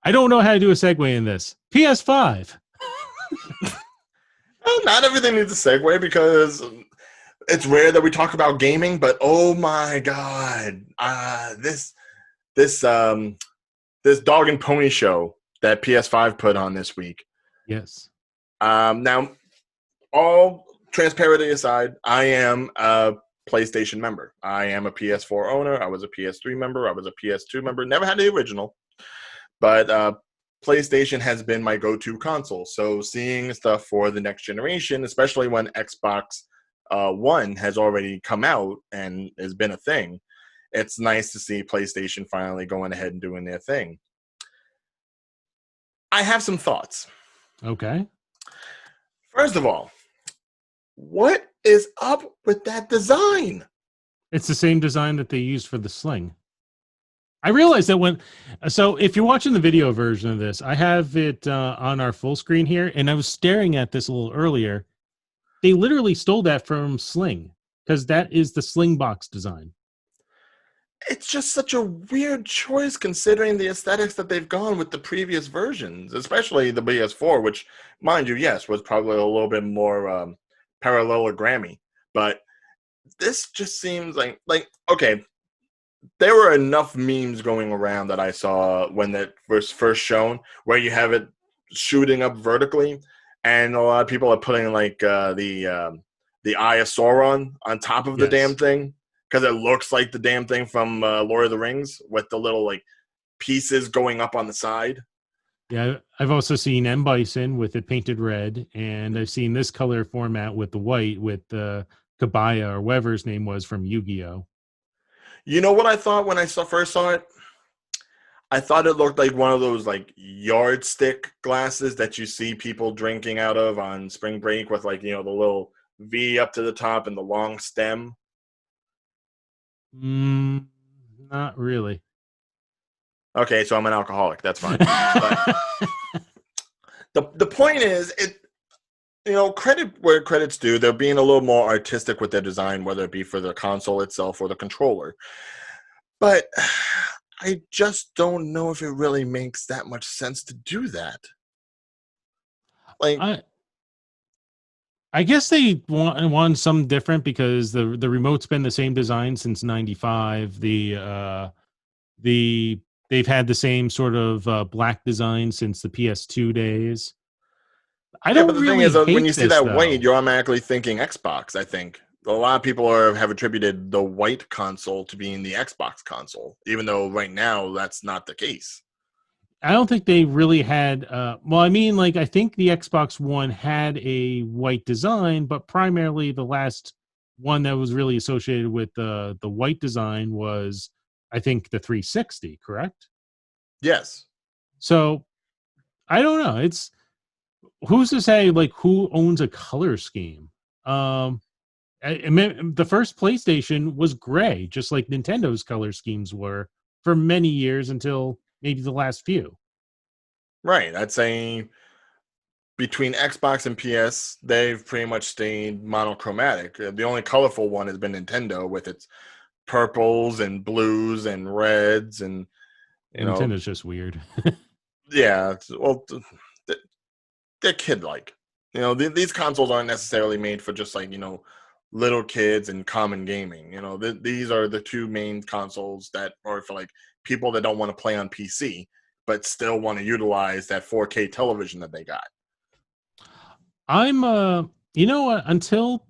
I don't know how to do a segue in this. PS5. Well, not everything needs a segue because it's rare that we talk about gaming. But oh my god, this dog and pony show that PS5 put on this week. Yes. Now, all transparency aside, I am a PlayStation member. I am a PS4 owner. I was a PS3 member. I was a PS2 member. Never had the original, but PlayStation has been my go-to console. So seeing stuff for the next generation, especially when Xbox One has already come out and has been a thing, it's nice to see PlayStation finally going ahead and doing their thing. I have some thoughts. Okay. First of all, what is up with that design? It's the same design that they used for the Sling. I realized that so if you're watching the video version of this, I have it on our full screen here, and I was staring at this a little earlier. They literally stole that from Sling, because that is the Sling box design. It's just such a weird choice considering the aesthetics that they've gone with the previous versions, especially the PS4, which, mind you, yes, was probably a little bit more parallelogrammy. But this just seems like okay, there were enough memes going around that I saw when that was first shown, where you have it shooting up vertically, and a lot of people are putting like the Eye of Sauron on top of the damn thing, because it looks like the damn thing from Lord of the Rings with the little like pieces going up on the side. Yeah, I've also seen M. Bison with it painted red, and I've seen this color format with the white with Kabaya or whatever his name was from Yu-Gi-Oh! You know what I thought when I first saw it? I thought it looked like one of those like yardstick glasses that you see people drinking out of on spring break with like, the little V up to the top and the long stem. Not really. Okay, so I'm an alcoholic. That's fine. But the point is, credit where credit's due. They're being a little more artistic with their design, whether it be for the console itself or the controller. But I just don't know if it really makes that much sense to do that. Like, I guess they want something different because the remote's been the same design since '95. They've had the same sort of black design since the PS2 days. I don't. But the really thing is, when you see that though. white, you're automatically thinking Xbox. I think a lot of people have attributed the white console to being the Xbox console, even though right now that's not the case. I don't think they really had. I think the Xbox One had a white design, but primarily the last one that was really associated with the white design was, I think, the 360. Correct? Yes. So I don't know. It's who's to say who owns a color scheme? The first PlayStation was gray, just like Nintendo's color schemes were for many years until maybe the last few. Right. I'd say between Xbox and PS, they've pretty much stayed monochromatic. The only colorful one has been Nintendo with its purples and blues and reds, and Nintendo's just weird. Yeah. Well, they're kid-like. These consoles aren't necessarily made for just little kids and common gaming. These are the two main consoles that are for people that don't want to play on PC but still want to utilize that 4K television that they got. I'm until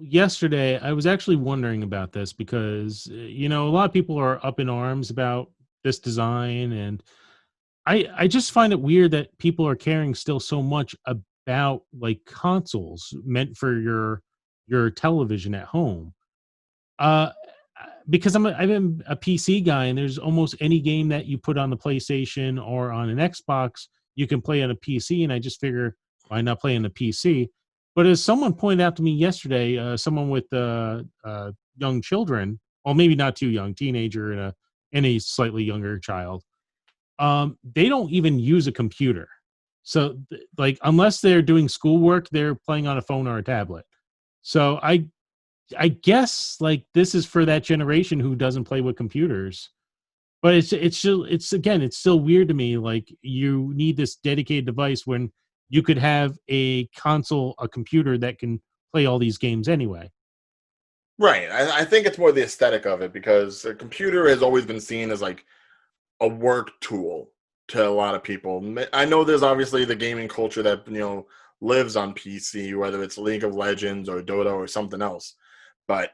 yesterday I was actually wondering about this because a lot of people are up in arms about this design, and I just find it weird that people are caring still so much about consoles meant for your television at home. Because I'm a PC guy, and there's almost any game that you put on the PlayStation or on an Xbox, you can play on a PC, and I just figure, why not play on the PC? But as someone pointed out to me yesterday, someone with young children, well, maybe not too young, teenager and a slightly younger child, they don't even use a computer. So, unless they're doing schoolwork, they're playing on a phone or a tablet. So I guess this is for that generation who doesn't play with computers. But it's still weird to me. Like you need this dedicated device when you could have a console, a computer that can play all these games anyway. Right. I think it's more the aesthetic of it because a computer has always been seen as like a work tool to a lot of people. I know there's obviously the gaming culture that lives on PC, whether it's League of Legends or Dota or something else. But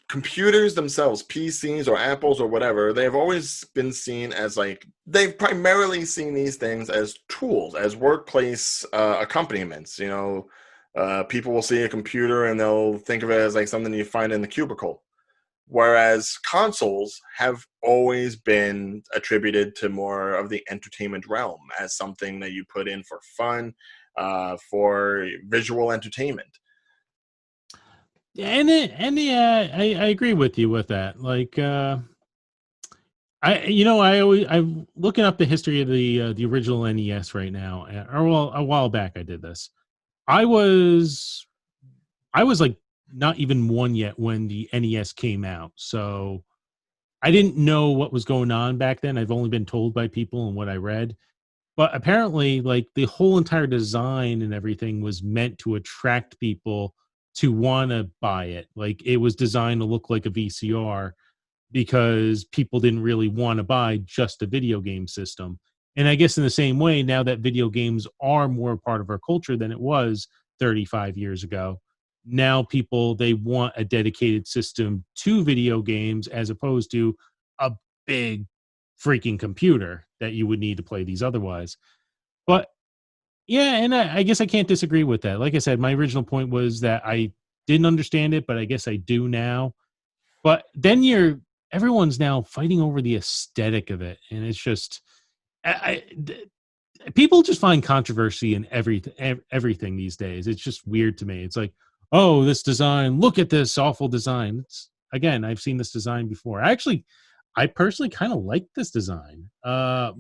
computers themselves, PCs or Apples or whatever, they've always been seen as like they've primarily seen these things as tools, as workplace accompaniments. People will see a computer and they'll think of it as like something you find in the cubicle. Whereas consoles have always been attributed to more of the entertainment realm as something that you put in for fun, for visual entertainment. I agree with you with that. Like I'm looking up the history of the original NES right now, or well, a while back I did this. I was I was like not even one yet when the NES came out, so I didn't know what was going on back then. I've only been told by people and what I read. But apparently, like the whole entire design and everything was meant to attract people to want to buy it. Like it was designed to look like a VCR because people didn't really want to buy just a video game system. And I guess in the same way, now that video games are more part of our culture than it was 35 years ago, now people they want a dedicated system to video games as opposed to a big freaking computer that you would need to play these otherwise. But yeah, and I guess I can't disagree with that. Like I said, my original point was that I didn't understand it, but I guess I do now. But then everyone's now fighting over the aesthetic of it, and it's just people just find controversy in everything these days. It's just weird to me. It's like, oh, this design, look at this awful design. Again, I've seen this design before. I personally kind of like this design.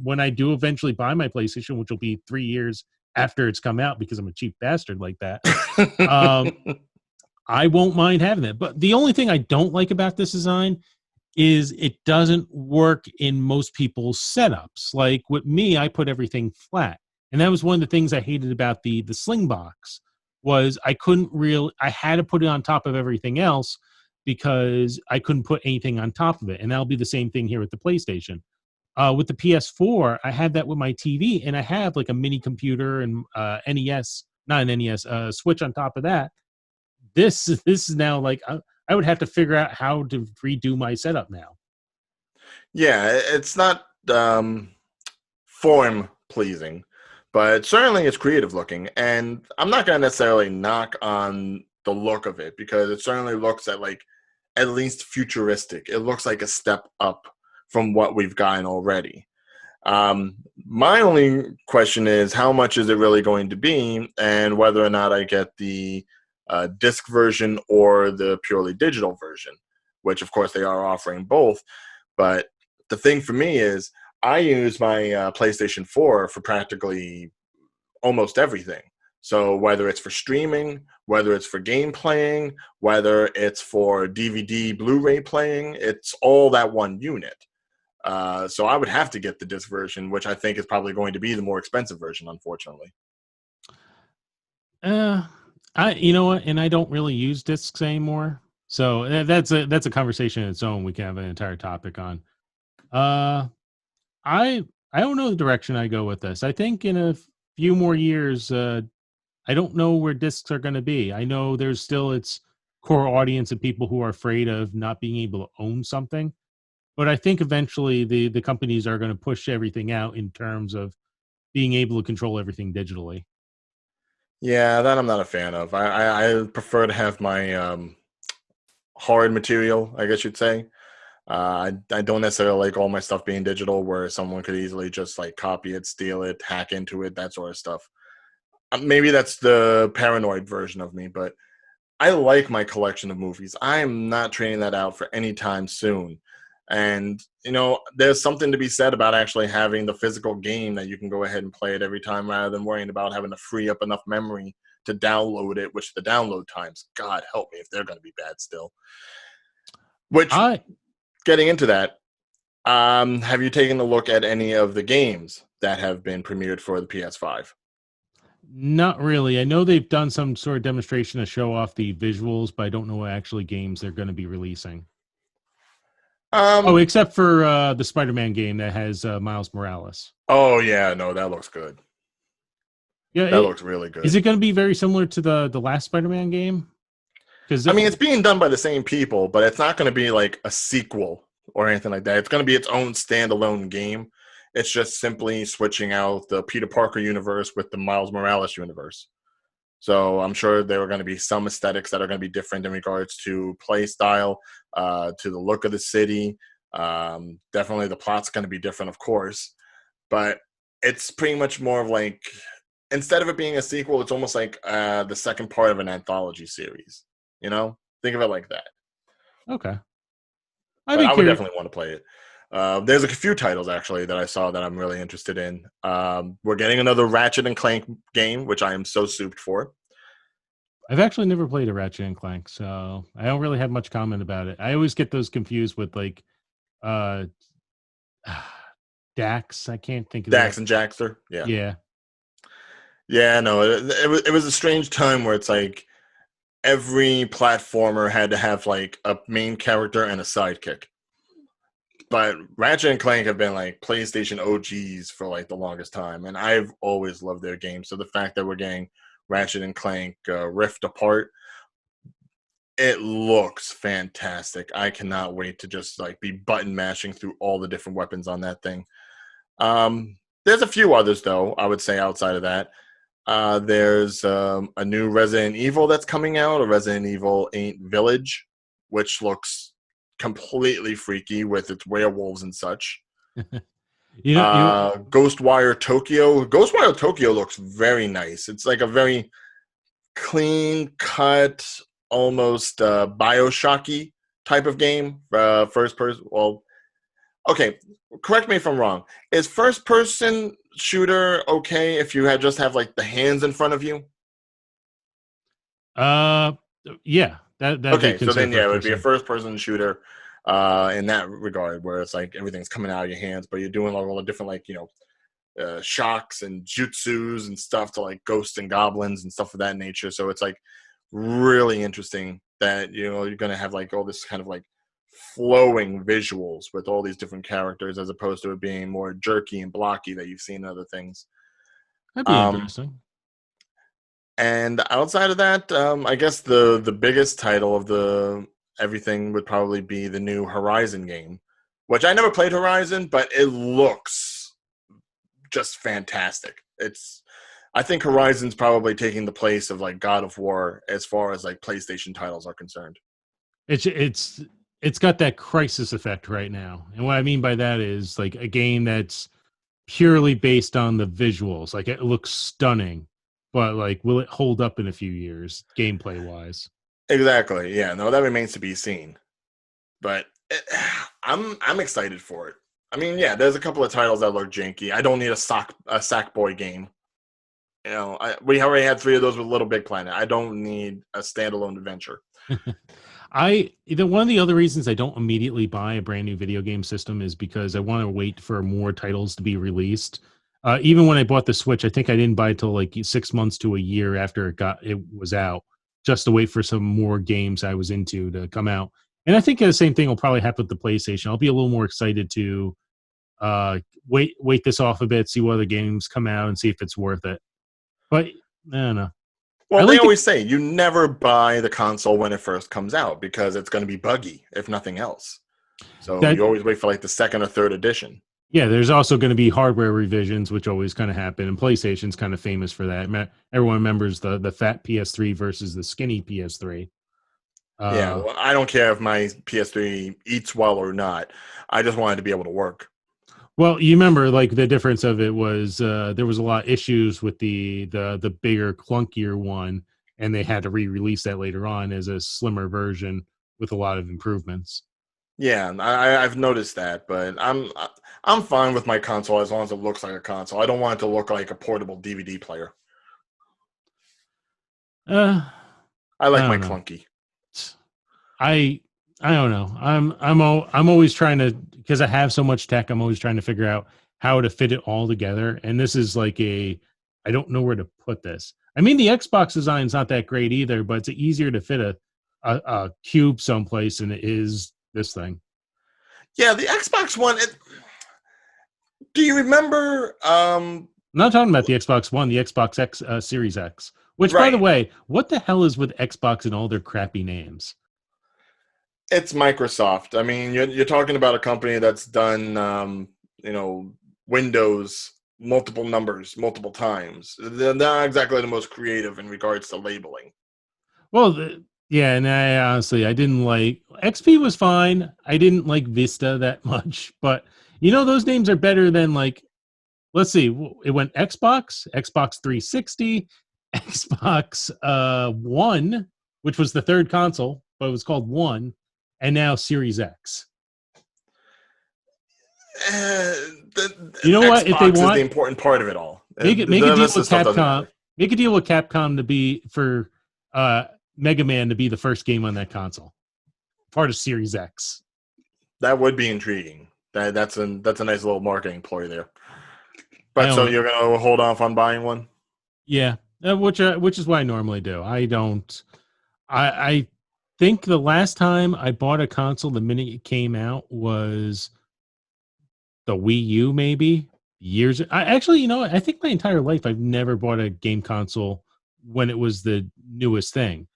When I do eventually buy my PlayStation, which will be 3 years after it's come out because I'm a cheap bastard like that, I won't mind having it. But the only thing I don't like about this design is it doesn't work in most people's setups. Like with me, I put everything flat. And that was one of the things I hated about the Sling box was I had to put it on top of everything else because I couldn't put anything on top of it. And that'll be the same thing here with the PlayStation. With the PS4, I had that with my TV, and I have like a mini computer and NES, not an NES, Switch on top of that. This is now like I would have to figure out how to redo my setup now. Yeah, it's not form pleasing, but certainly it's creative looking. And I'm not going to necessarily knock on the look of it because it certainly looks at least futuristic. It looks like a step up from what we've gotten already. My only question is how much is it really going to be, and whether or not I get the disc version or the purely digital version, which of course they are offering both. But the thing for me is I use my PlayStation 4 for practically almost everything. So whether it's for streaming, whether it's for game playing, whether it's for DVD, Blu-ray playing, it's all that one unit. So I would have to get the disc version, which I think is probably going to be the more expensive version, unfortunately. You know what, and I don't really use discs anymore. So that's a conversation in its own. We can have an entire topic on. Uh, I don't know the direction I go with this. I think in a few more years, I don't know where discs are going to be. I know there's still its core audience of people who are afraid of not being able to own something. But I think eventually the companies are going to push everything out in terms of being able to control everything digitally. Yeah, that I'm not a fan of. I prefer to have my hard material, I guess you'd say. I don't necessarily like all my stuff being digital where someone could easily just like copy it, steal it, hack into it, that sort of stuff. Maybe that's the paranoid version of me, but I like my collection of movies. I am not trading that out for any time soon. And, there's something to be said about actually having the physical game that you can go ahead and play it every time rather than worrying about having to free up enough memory to download it, which the download times, God help me if they're going to be bad still. Which, I getting into that, Have you taken a look at any of the games that have been premiered for the PS5? Not really. I know they've done some sort of demonstration to show off the visuals, but I don't know what actually games they're going to be releasing. Oh, Um, except for the Spider-Man game that has Miles Morales. oh yeah, no, that looks good. Yeah, That looks really is good. it going to be very similar to the last Spider-Man game? Because I mean, it's being done by the same people, but it's not going to be like a sequel or anything like that. It's going to be its own standalone game. It's just simply switching out the Peter Parker universe with the Miles Morales universe. So I'm sure there are going to be some aesthetics that are going to be different in regards to play style, to the look of the city. Definitely the plot's going to be different, of course, but it's pretty much more of like, instead of it being a sequel, it's almost like the second part of an anthology series. You know, think of it like that. okay, I'd But be I would curious. definitely want to play it. There's a few titles actually that I saw that I'm really interested in. We're getting another Ratchet and Clank game, which I am so souped for. I've actually never played a Ratchet and Clank, so I don't really have much comment about it. I always get those confused with like uh Dax. I can't think of that. Dax and Jaxter, yeah, Yeah. yeah. No, it was a strange time where it's like every platformer had to have like a main character and a sidekick. But Ratchet and Clank have been like PlayStation OGs for like the longest time, and I've always loved their games. So the fact that we're getting Ratchet and Clank Rift Apart, it looks fantastic. I cannot wait to just like be button mashing through all the different weapons on that thing. There's a few others though, I would say outside of that. There's a new Resident Evil that's coming out, a Resident Evil 8 Village, which looks completely freaky with its werewolves and such. You Ghostwire Tokyo. Ghostwire Tokyo looks very nice. It's like a very clean cut, almost Bioshocky type of game. First person. Well, okay. Correct me if I'm wrong. Is first person shooter okay if you had just have like the hands in front of you? uh yeah, that'd be Okay, so considered then yeah, first it would be a person. first person shooter in that regard, where it's like everything's coming out of your hands, but you're doing like all the different like shocks and jutsus and stuff to like ghosts and goblins and stuff of that nature. So it's like really interesting that you're gonna have like all this kind of like flowing visuals with all these different characters as opposed to it being more jerky and blocky that you've seen in other things. That'd be Um, interesting. and outside of that, I guess the biggest title of the everything would probably be the new Horizon game, which I never played Horizon, but it looks just fantastic. I think Horizon's probably taking the place of like God of War as far as like PlayStation titles are concerned. It's got that crisis effect right now. And what I mean by that is like a game that's purely based on the visuals. Like it looks stunning, but like will it hold up in a few years gameplay wise? Exactly. Yeah. No, that remains to be seen. But I'm excited for it. I mean, yeah, there's a couple of titles that look janky. I don't need a Sackboy game. We already had 3 of those with Little Big Planet. I don't need a standalone adventure. One of the other reasons I don't immediately buy a brand new video game system is because I want to wait for more titles to be released. Even when I bought the Switch, I think I didn't buy it till like 6 months to a year after it was out, just to wait for some more games I was into to come out. And I think the same thing will probably happen with the PlayStation. I'll be a little more excited to wait this off a bit, see what other games come out, and see if it's worth it. But I don't know. I Well, they like the always say you never buy the console when it first comes out because it's going to be buggy, if nothing else. So that you always wait for like the second or third edition. Yeah, there's also going to be hardware revisions, which always kind of happen, and PlayStation's kind of famous for that. Everyone remembers the fat PS3 versus the skinny PS3. Yeah, Uh, well, I don't care if my PS3 eats well or not. I just wanted to be able to work. well, you remember like the difference of it was there was a lot of issues with the bigger, clunkier one, and they had to re-release that later on as a slimmer version with a lot of improvements. Yeah, I've noticed that, but I'm fine with my console as long as it looks like a console. I don't want it to look like a portable DVD player. Uh, I I like my don't know. clunky. I I don't know. I'm always trying to, because I have so much tech. I'm always trying to figure out how to fit it all together. And this is like I don't know where to put this. I mean, the Xbox design's not that great either, but it's easier to fit a cube someplace than it is this thing. Yeah, the Xbox One. Do you remember? I'm not talking about the Xbox One, the Xbox X Series X. Which, by the Right. way, what the hell is with Xbox and all their crappy names? It's Microsoft. I mean, you're talking about a company that's done, Windows multiple numbers, multiple times. They're not exactly the most creative in regards to labeling. Well, yeah, and I honestly I didn't like XP was fine. I didn't like Vista that much, but those names are better than like let's see, it went Xbox, Xbox 360, Xbox One, which was the third console, but it was called One, and now Series X. You know what? If they Xbox is the want, important part of it all. make a The deal rest of the with stuff doesn't Capcom. matter. Make a deal with Capcom to be for Mega Man to be the first game on that console, part of Series X. That would be intriguing. That's a nice little marketing ploy there. I But so don't. you're gonna hold off on buying one? Yeah, which is what I normally do. I don't. I think the last time I bought a console, the minute it came out, was the Wii U. Maybe years. I actually, I think my entire life I've never bought a game console when it was the newest thing.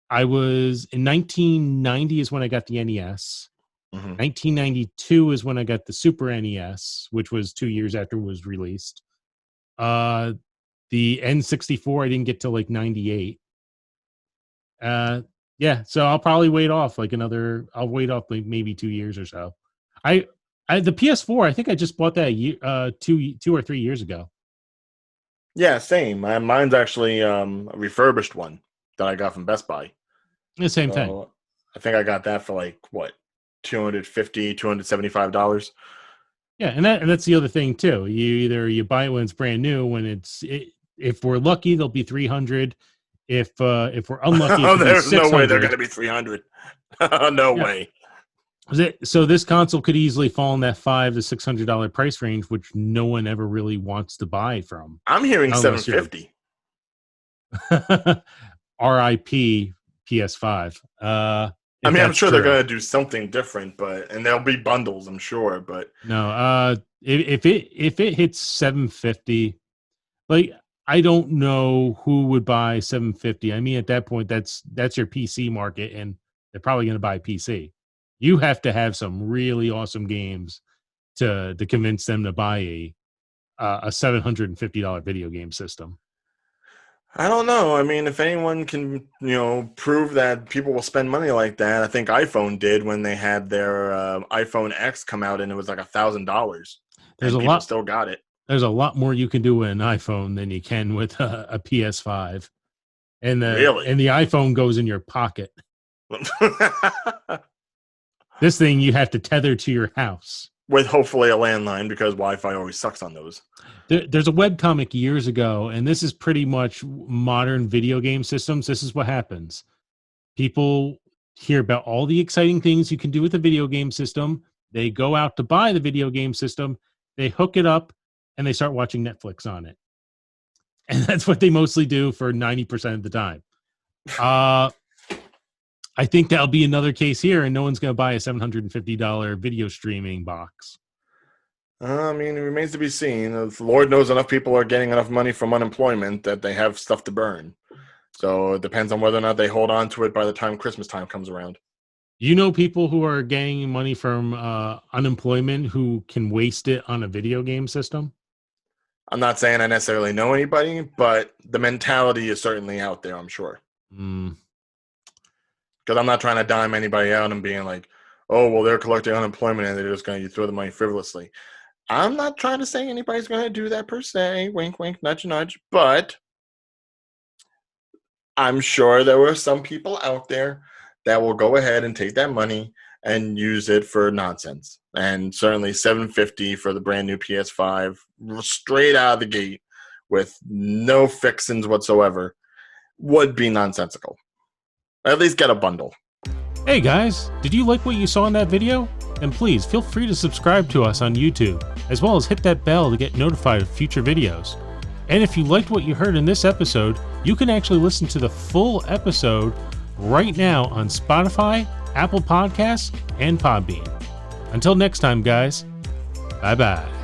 I was in 1990 is when I got the NES. Mm-hmm. 1992 is when I got the Super NES, which was 2 years after it was released. The N64 I didn't get till like 98. Yeah, so I'll probably wait off I'll wait off like maybe 2 years or so. The PS4, I think I just bought that a year, 2 or 3 years ago. Yeah, same. Mine's actually a refurbished one that I got from Best Buy. The same thing. I think I got that for like what, $275. Yeah, and that's the other thing too. You buy it when it's brand new. If we're lucky, they'll be 300. If we're unlucky, it could be There's no way 600. they're going to be 300. No Yeah. way. So this console could easily fall in that $500 to $600 price range, which no one ever really wants to buy from. I'm hearing Unless $750. RIP PS5. I mean, I'm sure they're going to do something different, and there'll be bundles, I'm sure. But no, if it hits 750, like I don't know who would buy 750. I mean, at that point, that's your PC market, and they're probably going to buy PC. You have to have some really awesome games to convince them to buy a $750 video game system. I don't know. I mean, if anyone can, prove that people will spend money like that, I think iPhone did when they had their iPhone X come out, and it was like $1,000. There's and people still got it. There's a lot more you can do with an iPhone than you can with a PS5, and the iPhone goes in your pocket. This thing you have to tether to your house with hopefully a landline, because Wi-Fi always sucks on those. There's a webcomic years ago, and this is pretty much modern video game systems. This is what happens. People hear about all the exciting things you can do with the video game system. They go out to buy the video game system. They hook it up, and they start watching Netflix on it. And that's what they mostly do for 90% of the time. I think that'll be another case here, and no one's going to buy a $750 video streaming box. I mean, it remains to be seen. The Lord knows enough people are getting enough money from unemployment that they have stuff to burn. So it depends on whether or not they hold on to it by the time Christmas time comes around. You know people who are getting money from unemployment who can waste it on a video game system? I'm not saying I necessarily know anybody, but the mentality is certainly out there, I'm sure. Because I'm not trying to dime anybody out and being like, oh, well, they're collecting unemployment and they're just going to throw the money frivolously. I'm not trying to say anybody's going to do that per se. Wink, wink, nudge, nudge. But I'm sure there were some people out there that will go ahead and take that money and use it for nonsense. And certainly $750 for the brand new PS5, straight out of the gate with no fixins whatsoever, would be nonsensical. At least get a bundle. Hey guys, did you like what you saw in that video? Then please feel free to subscribe to us on YouTube, as well as hit that bell to get notified of future videos. And if you liked what you heard in this episode, you can actually listen to the full episode right now on Spotify, Apple Podcasts, and Podbean. Until next time, guys, bye-bye.